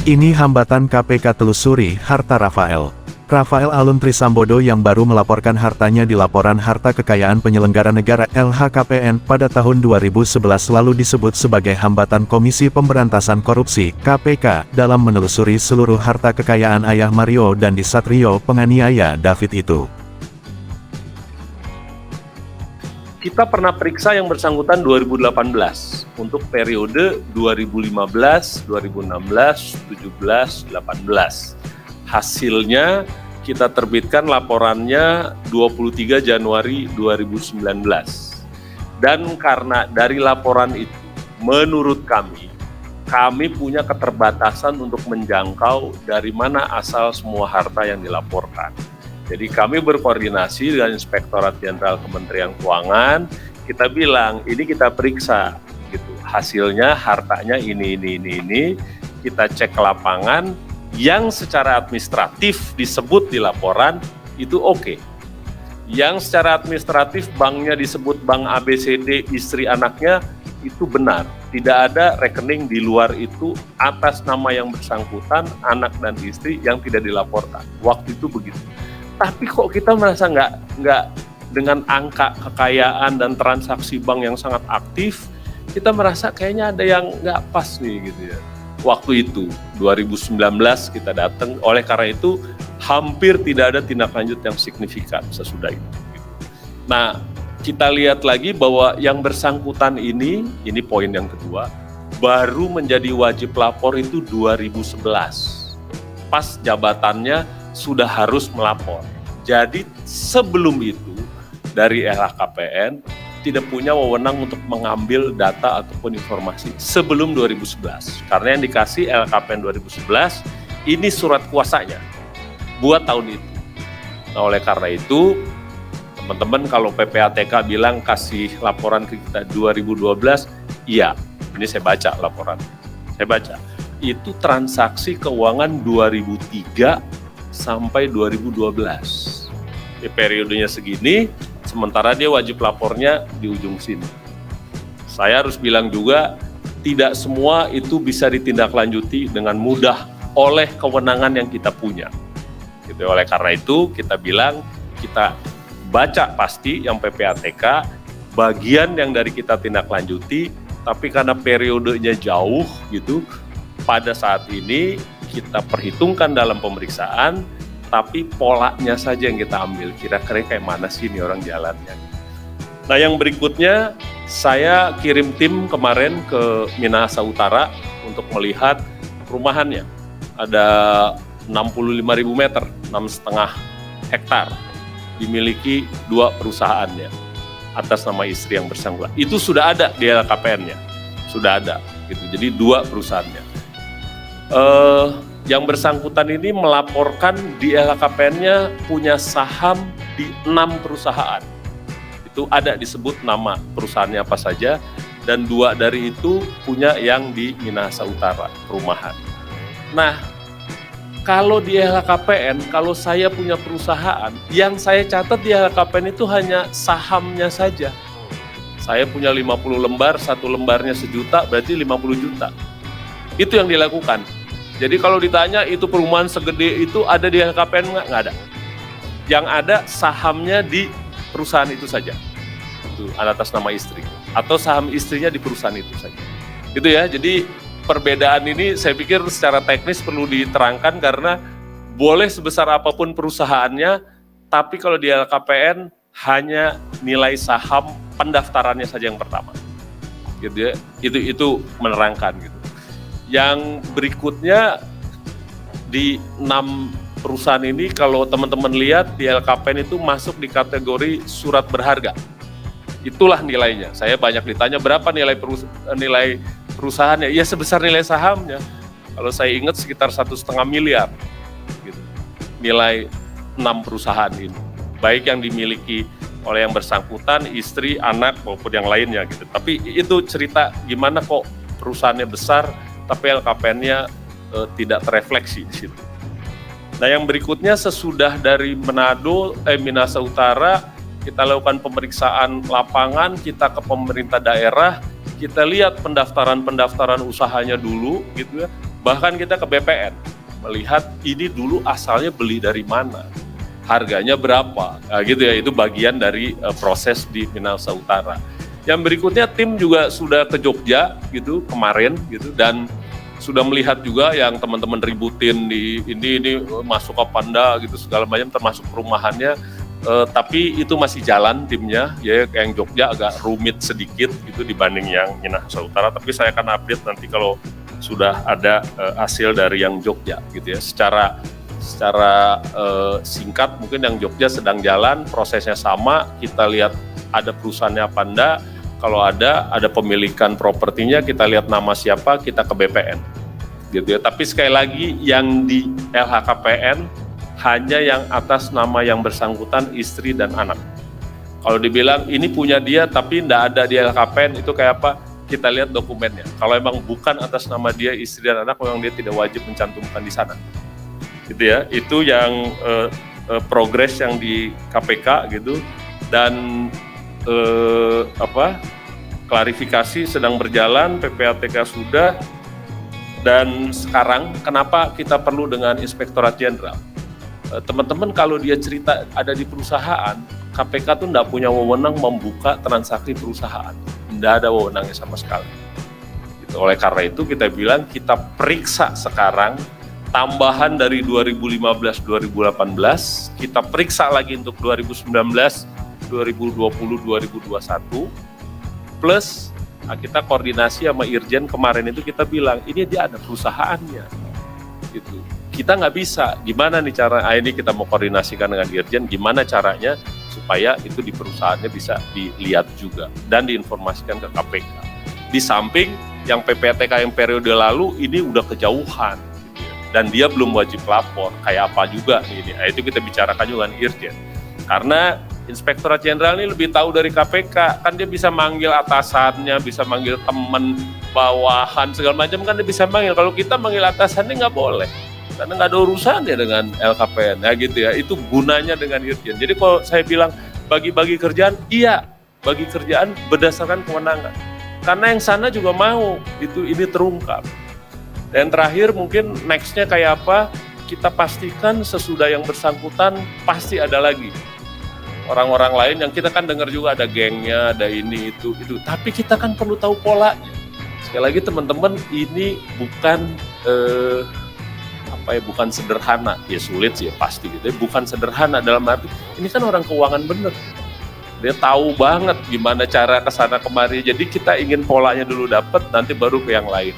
Ini hambatan KPK telusuri harta Rafael. Rafael Alun Trisambodo yang baru melaporkan hartanya di Laporan Harta Kekayaan Penyelenggara Negara LHKPN pada tahun 2011 lalu disebut sebagai hambatan Komisi Pemberantasan Korupsi (KPK) dalam menelusuri seluruh harta kekayaan ayah Mario Dandi Satrio penganiaya David itu. Kita pernah periksa yang bersangkutan 2018 untuk periode 2015, 2016, 17, 18. Hasilnya kita terbitkan laporannya 23 Januari 2019. Dan karena dari laporan itu, menurut kami punya keterbatasan untuk menjangkau dari mana asal semua harta yang dilaporkan. Jadi kami berkoordinasi dengan Inspektorat Jenderal Kementerian Keuangan, kita bilang ini kita periksa, gitu. Hasilnya hartanya ini, kita cek ke lapangan, yang secara administratif disebut di laporan itu oke. Yang secara administratif banknya disebut bank ABCD istri anaknya itu benar. Tidak ada rekening di luar itu atas nama yang bersangkutan, anak dan istri yang tidak dilaporkan. Waktu itu begitu. Tapi kok kita merasa nggak dengan angka kekayaan dan transaksi bank yang sangat aktif, kita merasa kayaknya ada yang nggak pas nih gitu ya. Waktu itu 2019 kita datang, oleh karena itu hampir tidak ada tindak lanjut yang signifikan sesudah itu. Nah, kita lihat lagi bahwa yang bersangkutan ini poin yang kedua, baru menjadi wajib lapor itu 2011. Pas jabatannya sudah harus melapor. Jadi sebelum itu dari LHKPN tidak punya wewenang untuk mengambil data ataupun informasi sebelum 2011. Karena yang dikasih LHKPN 2011 ini surat kuasanya buat tahun itu. Nah, oleh karena itu teman-teman kalau PPATK bilang kasih laporan ke kita 2012, iya, ini saya baca laporan. Saya baca. Itu transaksi keuangan 2003 sampai 2012. Ya, periodenya segini, sementara dia wajib lapornya di ujung sini. Saya harus bilang juga, tidak semua itu bisa ditindaklanjuti dengan mudah oleh kewenangan yang kita punya. Gitu. Oleh karena itu, kita bilang, kita baca pasti yang PPATK, bagian yang dari kita tindaklanjuti, tapi karena periodenya jauh gitu, pada saat ini kita perhitungkan dalam pemeriksaan, tapi polanya saja yang kita ambil. Kira-kira kayak mana sih ini orang jalannya. Nah, yang berikutnya, saya kirim tim kemarin ke Minahasa Utara untuk melihat perumahannya. Ada 65.000 meter, 6,5 hektar, dimiliki 2 perusahaannya, atas nama istri yang bersangkutan. Itu sudah ada di LHKPN-nya, sudah ada. Gitu. Jadi 2 perusahaannya. Yang bersangkutan ini melaporkan di LHKPN-nya punya saham di 6 perusahaan. Itu ada disebut nama perusahaannya apa saja, dan 2 dari itu punya yang di Minahasa Utara, perumahan. Nah, kalau di LHKPN, kalau saya punya perusahaan, yang saya catat di LHKPN itu hanya sahamnya saja. Saya punya 50 lembar, 1 lembarnya 1 juta, berarti 50 juta. Itu yang dilakukan. Jadi kalau ditanya itu perumahan segede itu ada di LHKPN nggak ada. Yang ada sahamnya di perusahaan itu saja. Itu atas nama istri. Atau saham istrinya di perusahaan itu saja. Gitu ya, jadi perbedaan ini saya pikir secara teknis perlu diterangkan karena boleh sebesar apapun perusahaannya, tapi kalau di LHKPN hanya nilai saham pendaftarannya saja yang pertama. Gitu ya, itu menerangkan gitu. Yang berikutnya di 6 perusahaan ini kalau teman-teman lihat di LHKPN itu masuk di kategori surat berharga. Itulah nilainya. Saya banyak ditanya berapa nilai perusahaannya. Ya sebesar nilai sahamnya. Kalau saya ingat sekitar 1,5 miliar. Gitu. Nilai 6 perusahaan ini. Baik yang dimiliki oleh yang bersangkutan, istri, anak maupun yang lainnya gitu. Tapi itu cerita gimana kok perusahaannya besar tapi LHKPN-nya tidak terefleksi di situ. Nah, yang berikutnya sesudah dari Minahasa Utara, kita lakukan pemeriksaan lapangan, kita ke pemerintah daerah, kita lihat pendaftaran usahanya dulu gitu ya. Bahkan kita ke BPN, melihat ini dulu asalnya beli dari mana, harganya berapa, nah, gitu ya. Itu bagian dari proses di Minahasa Utara. Yang berikutnya tim juga sudah ke Jogja gitu kemarin gitu, dan sudah melihat juga yang teman-teman ributin di ini masuk ke Panda gitu segala macam, termasuk perumahannya. Tapi itu masih jalan timnya, ya. Yang Jogja agak rumit sedikit gitu dibanding yang Minahasa Utara. Tapi saya akan update nanti kalau sudah ada hasil dari yang Jogja gitu ya. Secara singkat mungkin yang Jogja sedang jalan, prosesnya sama. Kita lihat ada perusahaannya apa enggak. Kalau ada pemilikan propertinya, kita lihat nama siapa, kita ke BPN gitu ya. Tapi sekali lagi yang di LHKPN hanya yang atas nama yang bersangkutan, istri dan anak. Kalau dibilang ini punya dia tapi enggak ada di LHKPN, itu kayak apa? Kita lihat dokumennya. Kalau emang bukan atas nama dia, istri dan anak, memang dia tidak wajib mencantumkan di sana. Gitu ya. Itu yang progres yang di KPK gitu. Dan klarifikasi sedang berjalan, PPATK sudah. Dan sekarang kenapa kita perlu dengan Inspektorat Jenderal? Teman-teman kalau dia cerita ada di perusahaan, KPK tuh enggak punya wewenang membuka transaksi perusahaan. Tidak ada wewenangnya sama sekali. Gitu. Oleh karena itu kita bilang kita periksa sekarang tambahan dari 2015-2018, kita periksa lagi untuk 2019, 2020, 2021, plus kita koordinasi sama Irjen kemarin itu kita bilang ini dia ada perusahaannya. Gitu. Kita nggak bisa, gimana nih cara, ini kita mau koordinasikan dengan Irjen, gimana caranya supaya itu di perusahaannya bisa dilihat juga dan diinformasikan ke KPK. Di samping yang PPATK yang periode lalu ini udah kejauhan gitu ya, dan dia belum wajib lapor, kayak apa juga ini. Nah, itu kita bicarakan juga dengan Irjen. Karena Inspektorat Jenderal ini lebih tahu dari KPK, kan dia bisa manggil atasannya, bisa manggil teman, bawahan, segala macam kan dia bisa manggil. Kalau kita manggil atasannya nggak boleh. Karena nggak ada urusannya dengan LKPN, ya gitu ya. Itu gunanya dengan Irjen. Jadi kalau saya bilang bagi-bagi kerjaan, iya, bagi kerjaan berdasarkan kewenangan. Karena yang sana juga mau ini terungkap. Dan terakhir mungkin nextnya kayak apa? Kita pastikan sesudah yang bersangkutan pasti ada lagi orang-orang lain yang kita kan dengar juga ada gengnya, ada ini itu. Tapi kita kan perlu tahu polanya. Sekali lagi teman-teman, ini bukan bukan sederhana, ya sulit sih ya pasti gitu, bukan sederhana dalam arti ini kan orang keuangan bener, dia tahu banget gimana cara kesana kemari, jadi kita ingin polanya dulu dapat, nanti baru ke yang lain.